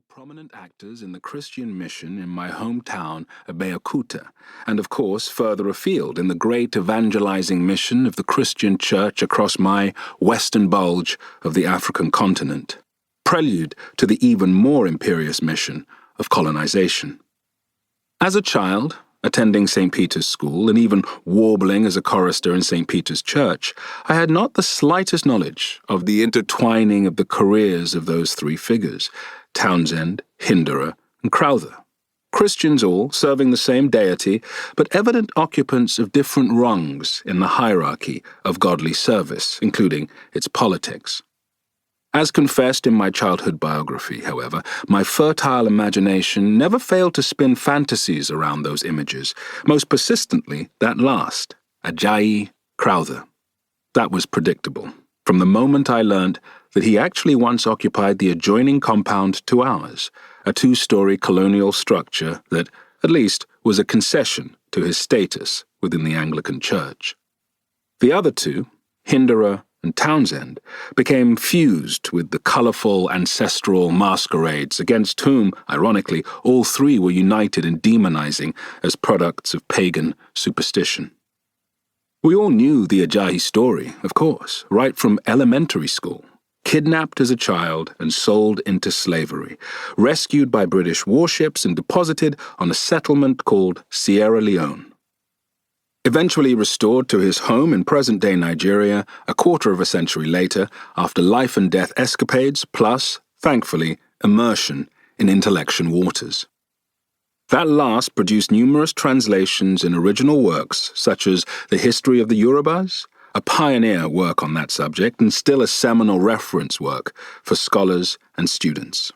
prominent actors in the Christian mission in my hometown of Abeokuta, and of course further afield in the great evangelizing mission of the Christian church across my western bulge of the African continent, prelude to the even more imperious mission of colonization. As a child, attending St. Peter's School and even warbling as a chorister in St. Peter's Church, I had not the slightest knowledge of the intertwining of the careers of those three figures, Townsend, Hinderer, and Crowther. Christians all, serving the same deity, but evident occupants of different rungs in the hierarchy of godly service, including its politics. As confessed in my childhood biography, however, my fertile imagination never failed to spin fantasies around those images, most persistently that last, Ajayi Crowther. That was predictable, from the moment I learnt that he actually once occupied the adjoining compound to ours, a two-story colonial structure that, at least, was a concession to his status within the Anglican Church. The other two, Hinderer and Townsend, became fused with the colourful ancestral masquerades against whom, ironically, all three were united in demonizing as products of pagan superstition. We all knew the Ajayi story, of course, right from elementary school. Kidnapped as a child and sold into slavery, rescued by British warships and deposited on a settlement called Sierra Leone. Eventually restored to his home in present-day Nigeria a quarter of a century later, after life-and-death escapades plus, thankfully, immersion in intellectual waters. That last produced numerous translations in original works such as The History of the Yorubas, a pioneer work on that subject and still a seminal reference work for scholars and students.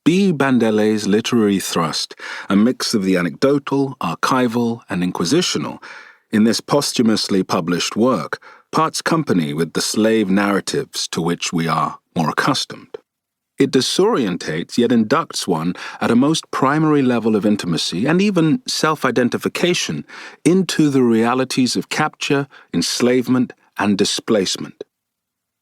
Biyi Bandele's literary thrust, a mix of the anecdotal, archival, and inquisitional, in this posthumously published work, parts company with the slave narratives to which we are more accustomed. It disorientates yet inducts one at a most primary level of intimacy and even self-identification into the realities of capture, enslavement, and displacement.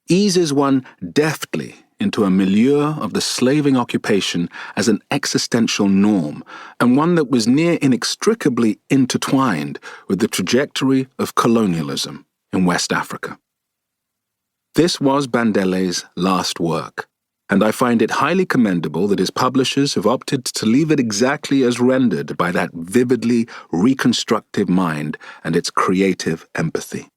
Eases one deftly into a milieu of the slaving occupation as an existential norm, and one that was near inextricably intertwined with the trajectory of colonialism in West Africa. This was Bandele's last work, and I find it highly commendable that his publishers have opted to leave it exactly as rendered by that vividly reconstructive mind and its creative empathy.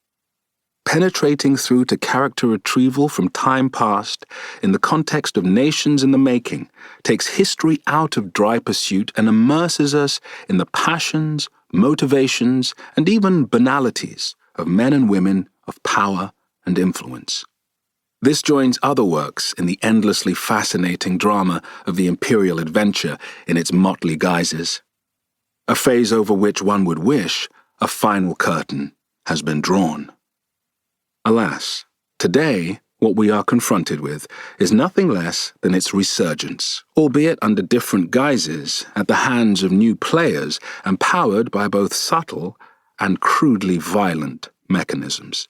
Penetrating through to character retrieval from time past in the context of nations in the making, takes history out of dry pursuit and immerses us in the passions, motivations, and even banalities of men and women of power and influence. This joins other works in the endlessly fascinating drama of the imperial adventure in its motley guises, a phase over which one would wish a final curtain has been drawn. Alas, today what we are confronted with is nothing less than its resurgence, albeit under different guises, at the hands of new players and powered by both subtle and crudely violent mechanisms.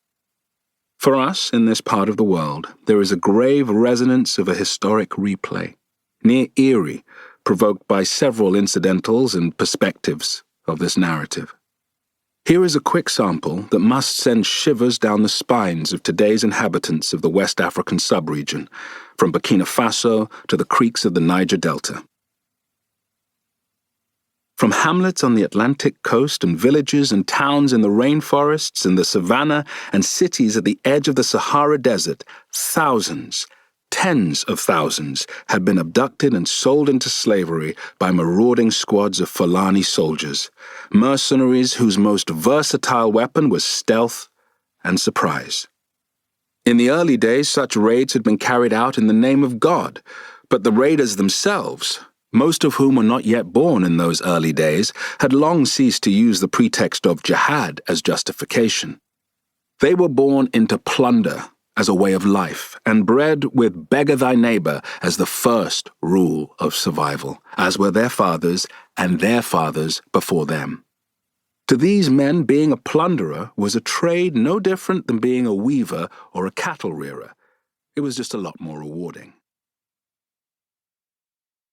For us, in this part of the world, there is a grave resonance of a historic replay, near eerie, provoked by several incidentals and perspectives of this narrative. Here is a quick sample that must send shivers down the spines of today's inhabitants of the West African sub-region, from Burkina Faso to the creeks of the Niger Delta. From hamlets on the Atlantic coast and villages and towns in the rainforests and the savannah and cities at the edge of the Sahara Desert, thousands, tens of thousands had been abducted and sold into slavery by marauding squads of Fulani soldiers, mercenaries whose most versatile weapon was stealth and surprise. In the early days, such raids had been carried out in the name of God, but the raiders themselves, most of whom were not yet born in those early days, had long ceased to use the pretext of jihad as justification. They were born into plunder as a way of life, and bred with beggar thy neighbor as the first rule of survival, as were their fathers and their fathers before them. To these men, being a plunderer was a trade no different than being a weaver or a cattle rearer. It was just a lot more rewarding.